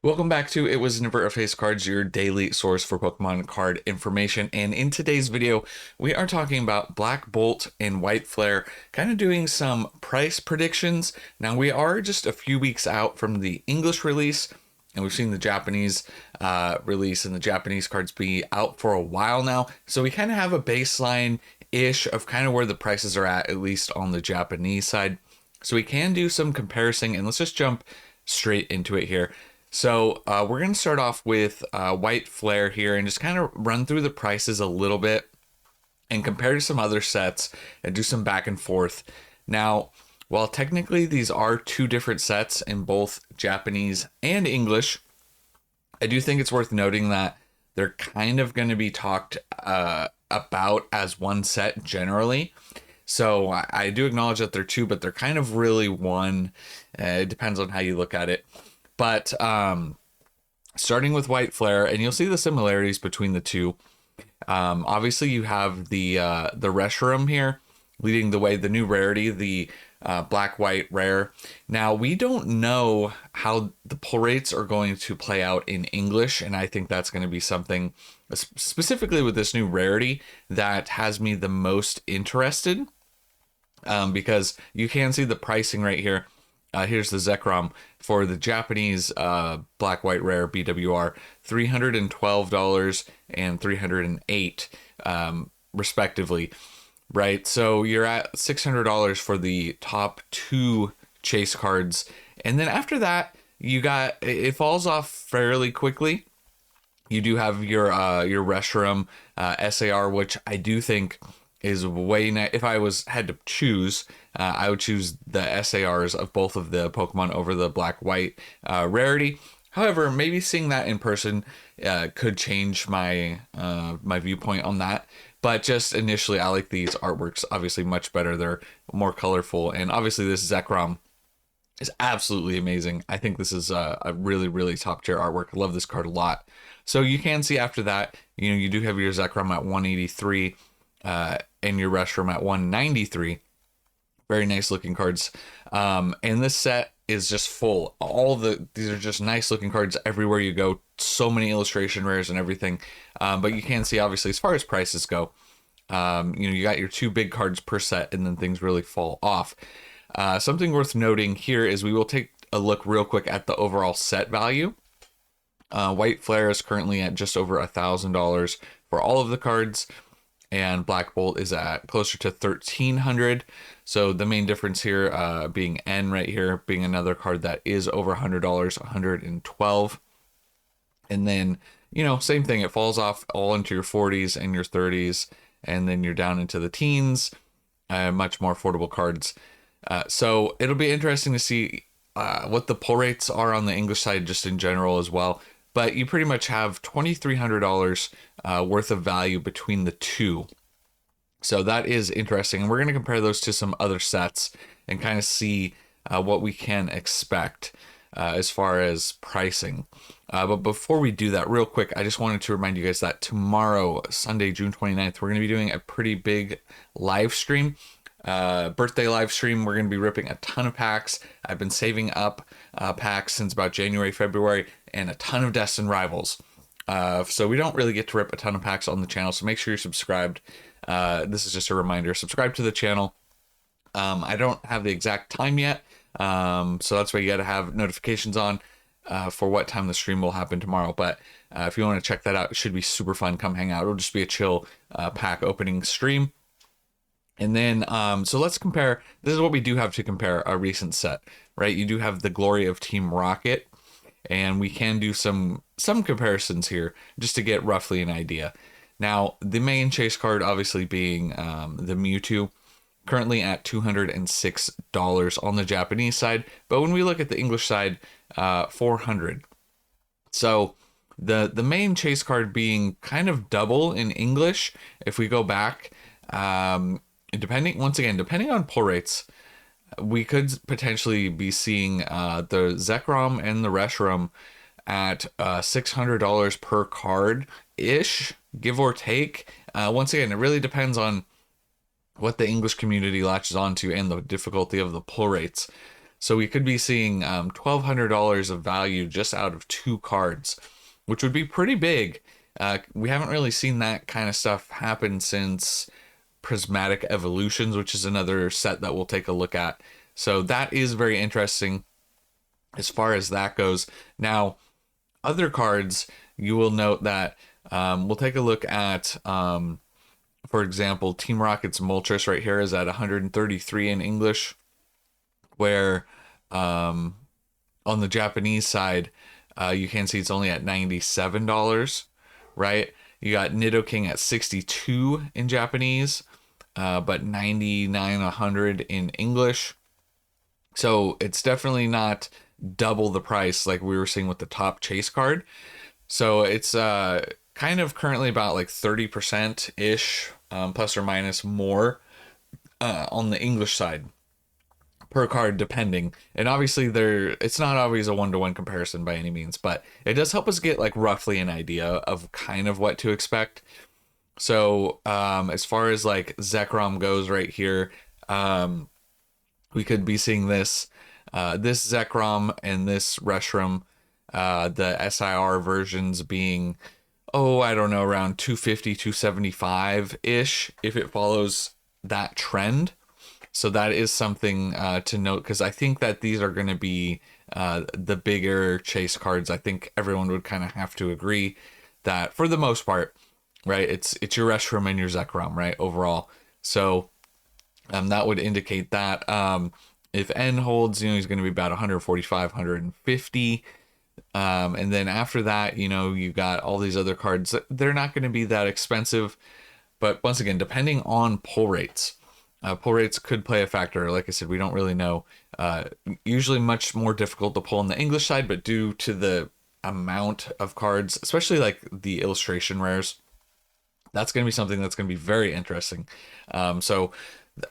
Welcome back to It Was Never a Face Cards, your daily source for Pokemon card information. And in today's video, we are talking about Black Bolt and White Flare, kind of doing some price predictions. Now, we are just a few weeks out from the English release, and we've seen the Japanese release and the Japanese cards be out for a while now. So we kind of have a baseline-ish of kind of where the prices are at least on the Japanese side. So we can do some comparison, and let's just jump straight into it here. So we're going to start off with White Flare here and just kind of run through the prices a little bit and compare to some other sets and do some back and forth. Now, while technically these are two different sets in both Japanese and English, I do think it's worth noting that they're kind of going to be talked about as one set generally. So I do acknowledge that they're two, but they're kind of really one. It depends on how you look at it. But starting with White Flare, and you'll see the similarities between the two. Obviously, you have the Reshiram here leading the way, the new rarity, the black-white rare. Now, we don't know how the pull rates are going to play out in English, and I think that's going to be something, specifically with this new rarity, that has me the most interested. Because you can see the pricing right here. Here's the Zekrom for the Japanese black-white rare BWR, $312 and $308 respectively, right? So you're at $600 for the top two chase cards, and then after that, it falls off fairly quickly. You do have your Reshiram SAR, which I do think is way if I had to choose, I would choose the SARs of both of the Pokemon over the black-white rarity. However, maybe seeing that in person could change my my viewpoint on that. But just initially, I like these artworks obviously much better. They're more colorful, and obviously this Zekrom is absolutely amazing. I think this is a really, really top tier artwork. I love this card a lot. So you can see after that, you do have your Zekrom at 183. And your Reshiram at 193. Very nice looking cards. And this set is just full. These are just nice looking cards everywhere you go. So many illustration rares and everything. But you can see, obviously, as far as prices go, you got your two big cards per set, and then things really fall off. Something worth noting here is we will take a look real quick at the overall set value. White Flare is currently at just over $1,000 for all of the cards, and Black Bolt is at closer to $1,300. So the main difference here being N right here, being another card that is over $100, $112. And then, same thing. It falls off all into your 40s and your 30s, and then you're down into the teens. Much more affordable cards. So it'll be interesting to see what the pull rates are on the English side just in general as well. But you pretty much have $2,300 worth of value between the two. So that is interesting. And we're going to compare those to some other sets and kind of see what we can expect as far as pricing. But before we do that, real quick, I just wanted to remind you guys that tomorrow, Sunday, June 29th, we're going to be doing a pretty big live stream. Birthday live stream. We're going to be ripping a ton of packs. I've been saving up packs since about January, February, and a ton of Destined Rivals. So we don't really get to rip a ton of packs on the channel, so make sure you're subscribed. This is just a reminder. Subscribe to the channel. I don't have the exact time yet, so that's why you got to have notifications on for what time the stream will happen tomorrow. But if you want to check that out, it should be super fun. Come hang out. It'll just be a chill pack opening stream. And then, so let's compare. This is what we do have to compare a recent set, right? You do have the Glory of Team Rocket, and we can do some comparisons here just to get roughly an idea. Now, the main chase card obviously being the Mewtwo, currently at $206 on the Japanese side. But when we look at the English side, $400. So the main chase card being kind of double in English. If we go back, depending on pull rates, we could potentially be seeing the Zekrom and the Reshiram at $600 per card ish, give or take. Once again, it really depends on what the English community latches onto and the difficulty of the pull rates. So we could be seeing $1,200 of value just out of 2 cards, which would be pretty big. We haven't really seen that kind of stuff happen since Prismatic Evolutions, which is another set that we'll take a look at. So that is very interesting as far as that goes. Now, other cards, you will note that we'll take a look at, for example, Team Rocket's Moltres right here is at 133 in English, where on the Japanese side, you can see it's only at $97, right? You got Nidoking at 62 in Japanese, but 99, 100 in English. So it's definitely not double the price like we were seeing with the top chase card. So it's kind of currently about like 30% ish, plus or minus more on the English side per card, depending. And obviously it's not always a one-to-one comparison by any means, but it does help us get like roughly an idea of kind of what to expect. So as far as like Zekrom goes right here, we could be seeing this Zekrom and this Reshiram, the SIR versions being, I don't know, around 250, 275 ish if it follows that trend. So that is something to note, because I think that these are going to be the bigger chase cards. I think everyone would kind of have to agree that for the most part, right, it's your Reshiram and your Zekrom, right, overall. So that would indicate that if N holds, he's going to be about 145, 150. And then after that, you've got all these other cards. They're not going to be that expensive. But once again, depending on pull rates, pull rates could play a factor. Like I said, we don't really know. Usually much more difficult to pull on the English side, but due to the amount of cards, especially like the illustration rares, that's going to be something that's going to be very interesting. So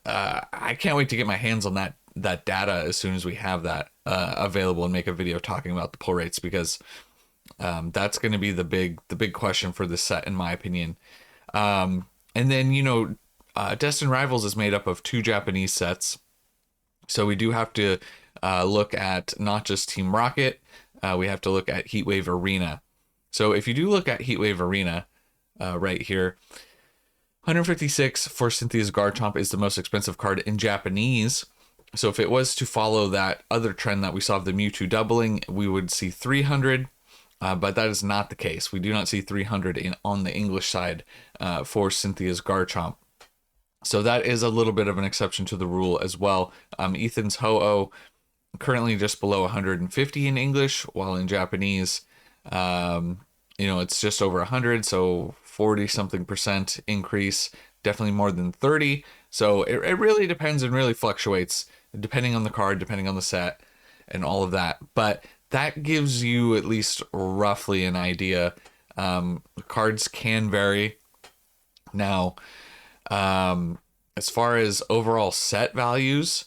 I can't wait to get my hands on that data as soon as we have that available and make a video talking about the pull rates, because that's going to be the big question for this set, in my opinion. And then, Destined Rivals is made up of 2 Japanese sets. So we do have to look at not just Team Rocket, we have to look at Heatwave Arena. So if you do look at Heatwave Arena right here, 156 for Cynthia's Garchomp is the most expensive card in Japanese. So if it was to follow that other trend that we saw of the Mewtwo doubling, we would see 300. But that is not the case. We do not see 300 on the English side for Cynthia's Garchomp. So that is a little bit of an exception to the rule as well. Ethan's Ho-Oh currently just below 150 in English, while in Japanese, it's just over 100. So 40 something percent increase, definitely more than 30. So it really depends and really fluctuates depending on the card, depending on the set, and all of that. But that gives you at least roughly an idea. Cards can vary. Now, as far as overall set values,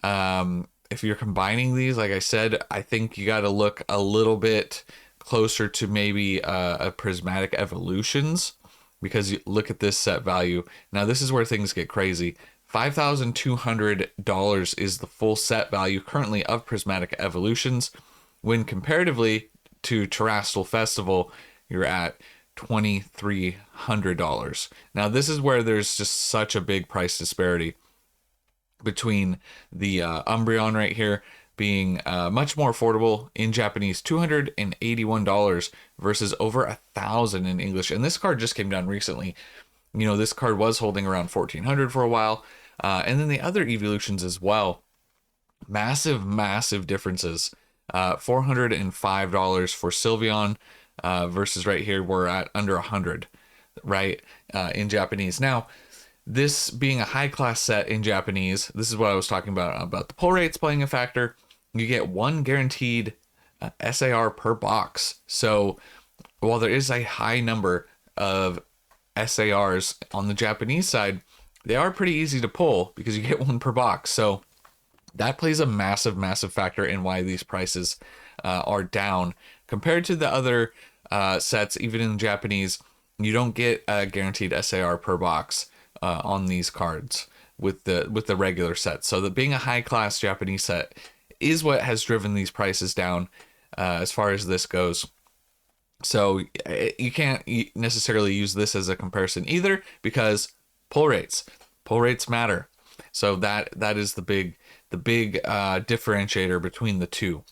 if you're combining these, like I said, I think you got to look a little bit closer to maybe a Prismatic Evolutions, because you look at this set value. Now, this is where things get crazy. $5,200 is the full set value currently of Prismatic Evolutions. When comparatively to Terastal Festival, you're at $2,300. Now, this is where there's just such a big price disparity between the Umbreon right here being much more affordable in Japanese, $281 versus over $1,000 in English. And this card just came down recently. This card was holding around $1,400 for a while. And then the other evolutions as well. Massive differences. $405 for Sylveon versus right here we're at under 100, right, in Japanese. Now, this being a high class set in Japanese, this is what I was talking about the pull rates playing a factor. You get 1 guaranteed SAR per box. So while there is a high number of SARs on the Japanese side, they are pretty easy to pull because you get 1 per box. So that plays a massive factor in why these prices are down compared to the other sets. Even in Japanese, you don't get a guaranteed SAR per box on these cards with the regular set. So that being a high class Japanese set is what has driven these prices down as far as this goes. So you can't necessarily use this as a comparison either, because pull rates matter. So that is the big differentiator between the two.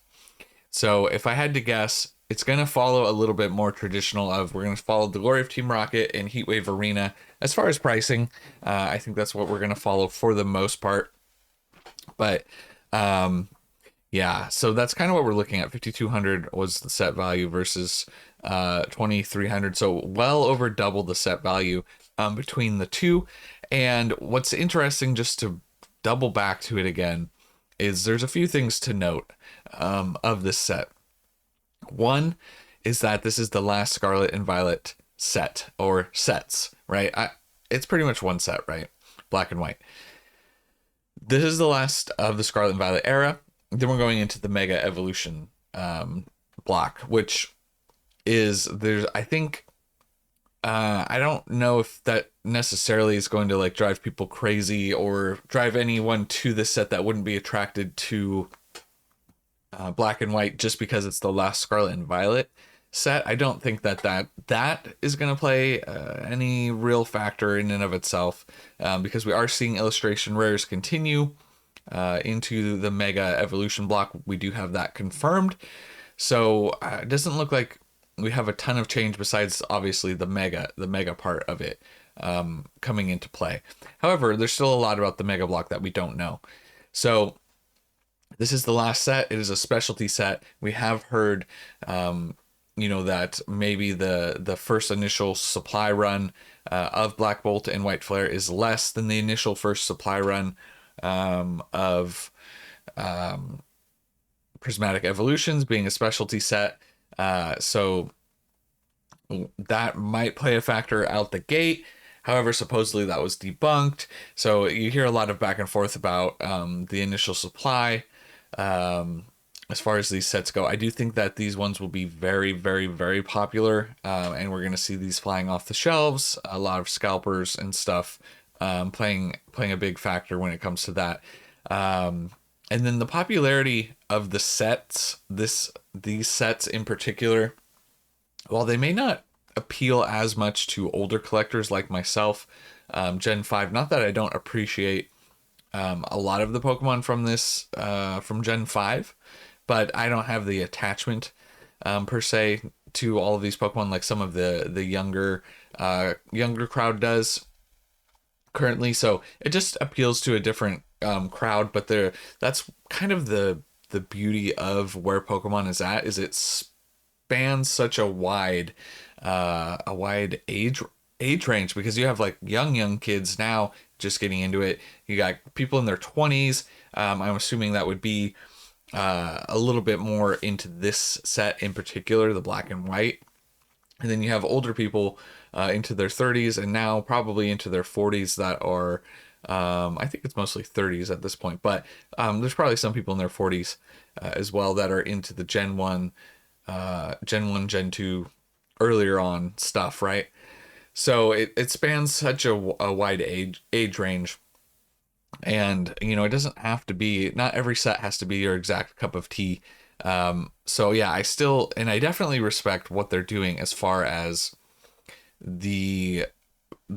So if I had to guess, it's going to follow a little bit more traditional of, we're going to follow the Glory of Team Rocket and Heatwave Arena. As far as pricing, I think that's what we're going to follow for the most part. But yeah, so that's kind of what we're looking at. 5,200 was the set value versus 2,300. So well over double the set value between the two. And what's interesting, just to double back to it again, is there's a few things to note of this set. One is that this is the last Scarlet and Violet set, or sets, right? It's pretty much one set, right? Black and white. This is the last of the Scarlet and Violet era. Then we're going into the Mega Evolution block, which is, I think, I don't know if that necessarily is going to like drive people crazy or drive anyone to this set that wouldn't be attracted to Black and White just because it's the last Scarlet and Violet set. I don't think that is going to play any real factor in and of itself, because we are seeing illustration rares continue into the Mega Evolution block. We do have that confirmed. So it doesn't look like we have a ton of change besides obviously the mega part of it coming into play. However, there's still a lot about the Mega block that we don't know. So this is the last set. It is a specialty set. We have heard, that maybe the first initial supply run of Black Bolt and White Flare is less than the initial first supply run of Prismatic Evolutions, being a specialty set. So that might play a factor out the gate. However, supposedly that was debunked. So you hear a lot of back and forth about the initial supply. As far as these sets go, I do think that these ones will be very, very, very popular. And we're going to see these flying off the shelves. A lot of scalpers and stuff playing a big factor when it comes to that. And then the popularity of the sets, these sets in particular, while they may not appeal as much to older collectors like myself, Gen 5, not that I don't appreciate a lot of the Pokemon from this, from Gen 5, but I don't have the attachment per se to all of these Pokemon like some of the younger crowd does currently. So it just appeals to a different crowd, but that's kind of the beauty of where Pokemon is at, is it spans such a wide age range, because you have like young kids now just getting into it. You got people in their 20s. I'm assuming that would be a little bit more into this set in particular, the Black and White. And then you have older people into their 30s, and now probably into their 40s that are, I think it's mostly 30s at this point, but there's probably some people in their 40s as well that are into the Gen 1, Gen 2, earlier on stuff, right? So it spans such a wide age range. And, it doesn't have to be, not every set has to be your exact cup of tea. So yeah, I definitely respect what they're doing as far as the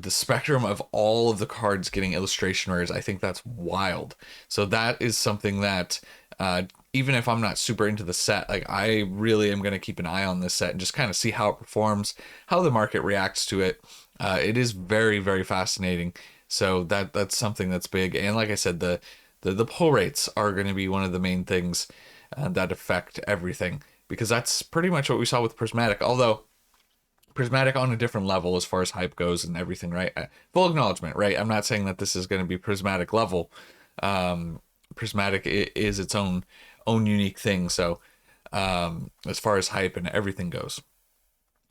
spectrum of all of the cards getting illustration rares. I think that's wild. So that is something that, even if I'm not super into the set, like I really am going to keep an eye on this set and just kind of see how it performs, how the market reacts to it. It is very, very fascinating. So that's something that's big. And like I said, the pull rates are going to be one of the main things that affect everything, because that's pretty much what we saw with Prismatic. Although Prismatic on a different level as far as hype goes and everything, right? Full acknowledgement, right? I'm not saying that this is going to be Prismatic level. Prismatic is its own unique thing. So as far as hype and everything goes,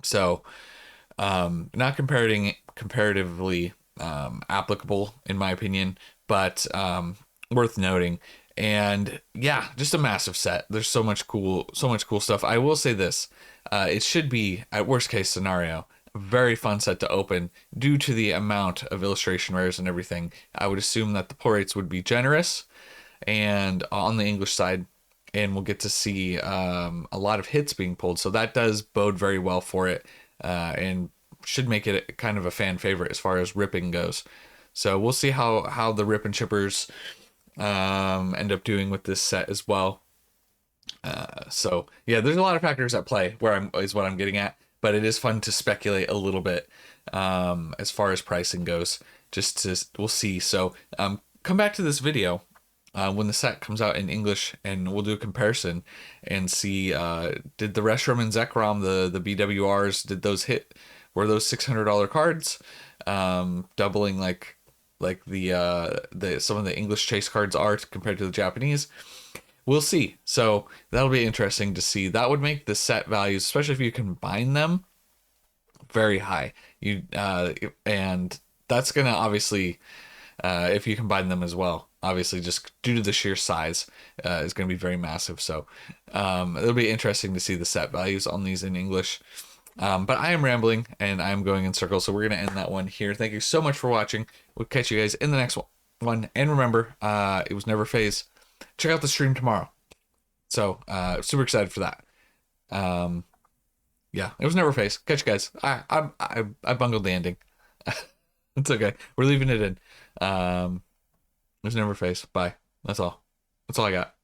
so not comparatively applicable in my opinion, but worth noting. And yeah, just a massive set. There's so much cool stuff. I will say this, it should be, at worst case scenario, a very fun set to open due to the amount of illustration rares and everything. I would assume that the pull rates would be generous, and on the English side, and we'll get to see a lot of hits being pulled. So that does bode very well for it, and should make it kind of a fan favorite as far as ripping goes. So we'll see how the rip and chippers end up doing with this set as well. So yeah, there's a lot of factors at play where is what I'm getting at, but it is fun to speculate a little bit as far as pricing goes. We'll see. So come back to this video when the set comes out in English, and we'll do a comparison and see did the Reshiram and Zekrom, the BWRs, did those hit? Were those $600 cards, doubling like the some of the English chase cards are compared to the Japanese? We'll see. So that'll be interesting to see. That would make the set values, especially if you combine them, very high. And that's gonna obviously, if you combine them as well, obviously just due to the sheer size, is gonna be very massive. So it'll be interesting to see the set values on these in English. But I am rambling and I'm going in circles, so we're gonna end that one here. Thank you so much for watching. We'll catch you guys in the next one. And remember, it was never phase. Check out the stream tomorrow. So super excited for that. Yeah, it was never phase. Catch you guys. I bungled the ending. It's okay. We're leaving it in. It was never phase. Bye. That's all. That's all I got.